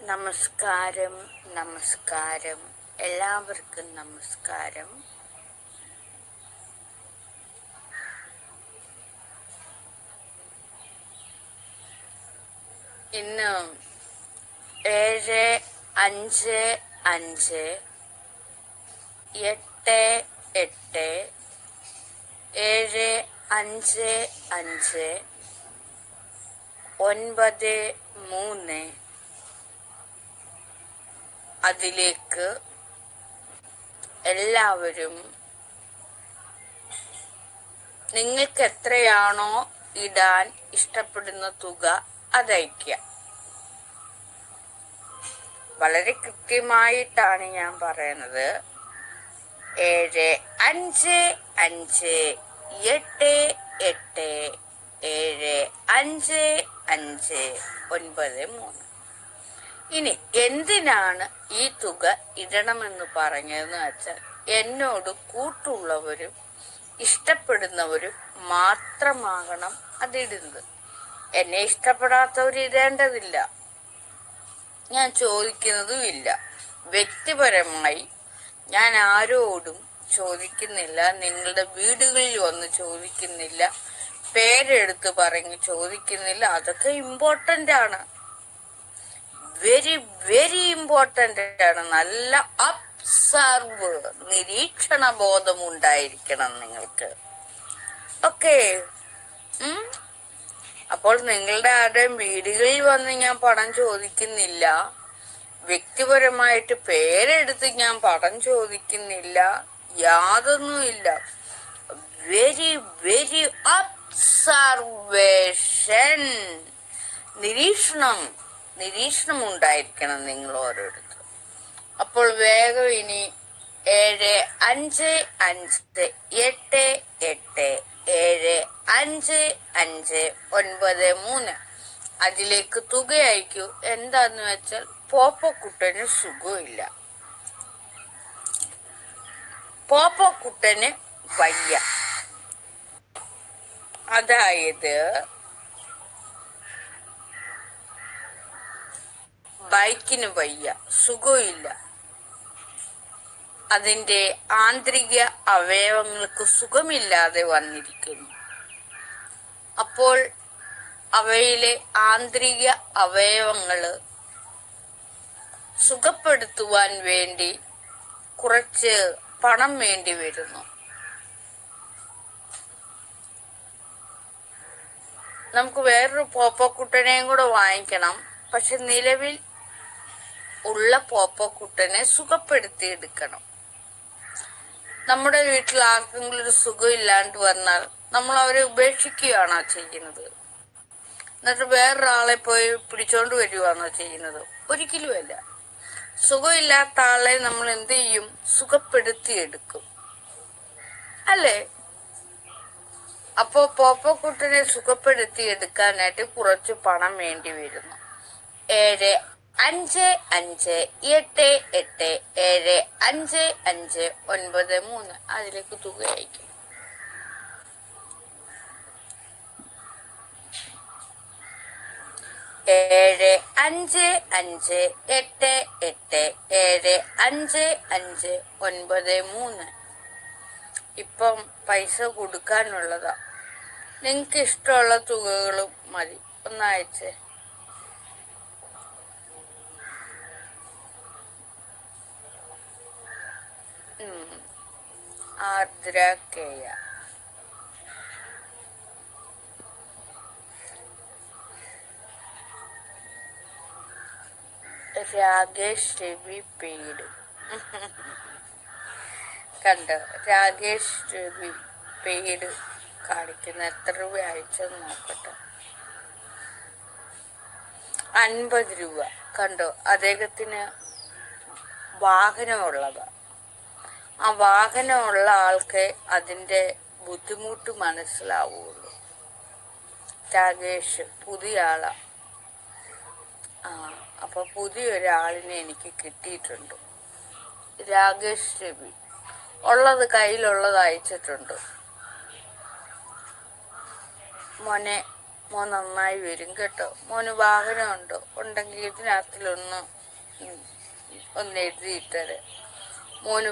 നമസ്കാരം നമസ്കാരം എല്ലാവർക്കും നമസ്കാരം. ഇന്ന് 75875887593 അതിലേക്ക് എല്ലാവരും നിങ്ങൾക്ക് എത്രയാണോ ഇടാൻ ഇഷ്ടപ്പെടുന്ന തുക അതയക്കുക. വളരെ കൃത്യമായിട്ടാണ് ഞാൻ പറയുന്നത്. 7558755593. ഇനി എന്തിനാണ് ഈ തുക ഇടണമെന്ന് പറഞ്ഞതെന്ന് വെച്ചാൽ, എന്നോട് കൂട്ടുള്ളവരും ഇഷ്ടപ്പെടുന്നവരും മാത്രമാകണം അതിടുന്നത്. എന്നെ ഇഷ്ടപ്പെടാത്തവർ ഇടേണ്ടതില്ല, ഞാൻ ചോദിക്കുന്നതുമില്ല. വ്യക്തിപരമായി ഞാൻ ആരോടും ചോദിക്കുന്നില്ല, നിങ്ങളുടെ വീടുകളിൽ വന്ന് ചോദിക്കുന്നില്ല, പേരെടുത്ത് പറഞ്ഞ് ചോദിക്കുന്നില്ല. അതൊക്കെ ഇമ്പോർട്ടന്റ് ആണ്, വെരി വെരി ഇമ്പോർട്ടന്റ് ആണ്. നല്ല ഒബ്സർവ്, നിരീക്ഷണ ബോധം ഉണ്ടായിരിക്കണം നിങ്ങൾക്ക്. ഓക്കെ. അപ്പോൾ നിങ്ങളുടെ ആരുടെയും വീടുകളിൽ വന്ന് ഞാൻ പണം ചോദിക്കുന്നില്ല, വ്യക്തിപരമായിട്ട് പേരെടുത്ത് ഞാൻ പണം ചോദിക്കുന്നില്ല, യാതൊന്നുമില്ല. വെരി വെരി ഒബ്സർവേഷൻ, നിരീക്ഷണം ഉണ്ടായിരിക്കണം നിങ്ങൾ ഓരോരുത്തരും. അപ്പോൾ വേഗം ഇനി 7558787593 അതിലേക്ക് തുക അയക്കൂ. എന്താന്ന് വെച്ചാൽ, പോപ്പക്കുട്ടന് സുഖമില്ല, പോപ്പക്കുട്ടന് വയ്യ. അതായത് ബൈക്കിന് വയ്യ, സുഖമില്ല, അതിന്റെ ആന്തരിക അവയവങ്ങൾക്ക് സുഖമില്ലാതെ വന്നിരിക്കുന്നു. അപ്പോൾ അവയിലെ ആന്തരിക അവയവങ്ങള് സുഖപ്പെടുത്തുവാൻ വേണ്ടി കുറച്ച് പണം വേണ്ടി വരുന്നു. നമുക്ക് വേറൊരു പോപ്പക്കുട്ടനെയും കൂടെ വാങ്ങിക്കണം. പക്ഷെ നിലവിൽ ഉള്ള പോപ്പക്കുട്ടനെ സുഖപ്പെടുത്തിയെടുക്കണം. നമ്മുടെ വീട്ടിൽ ആർക്കെങ്കിലും ഒരു സുഖം ഇല്ലാണ്ട് വന്നാൽ നമ്മൾ അവരെ ഉപേക്ഷിക്കുകയാണോ ചെയ്യുന്നത്? എന്നിട്ട് വേറൊരാളെ പോയി പിടിച്ചോണ്ട് വരുവാണോ ചെയ്യുന്നത്? ഒരിക്കലുമല്ല. സുഖമില്ലാത്ത ആളെ നമ്മൾ എന്ത് ചെയ്യും? സുഖപ്പെടുത്തിയെടുക്കും, അല്ലേ? അപ്പോ പോപ്പക്കുട്ടനെ സുഖപ്പെടുത്തിയെടുക്കാനായിട്ട് കുറച്ച് പണം വേണ്ടി വരുന്നു. 7558787593 അതിലേക്ക് തുക അയക്കും. ഏഴ് അഞ്ച് അഞ്ച് എട്ട് എട്ട് 7553. ഇപ്പം പൈസ കൊടുക്കാനുള്ളതാ. നിങ്ങക്ക് ഇഷ്ടമുള്ള തുകകളും മതി, ഒന്നയച്ചേ. ആർദ്ര കേയ, രാകേഷ് രവി പെയ്ഡ്. കണ്ടോ, രാകേഷ് രവി പെയ്ഡ് കാണിക്കുന്ന എത്ര രൂപ അയച്ചെന്ന് നോക്കട്ടെ. 50 രൂപ. കണ്ടോ, അദ്ദേഹത്തിന് വാഹനമുള്ളതാ. ആ വാഹനമുള്ള ആൾക്ക് അതിന്റെ ബുദ്ധിമുട്ട് മനസ്സിലാവുള്ളൂ. രാകേഷ് പുതിയ ആളാ. അപ്പൊ പുതിയൊരാളിനെ എനിക്ക് കിട്ടിയിട്ടുണ്ട്. രാകേഷ് രവി ഉള്ളത് കയ്യിലുള്ളത് അയച്ചിട്ടുണ്ട്. മോനെ മോൻ നന്നായി വരും കേട്ടോ. മോന് വാഹനമുണ്ടോ? ഉണ്ടെങ്കിൽ ഇതിനകത്തിലൊന്ന് എഴുതിയിട്ടത് മോന്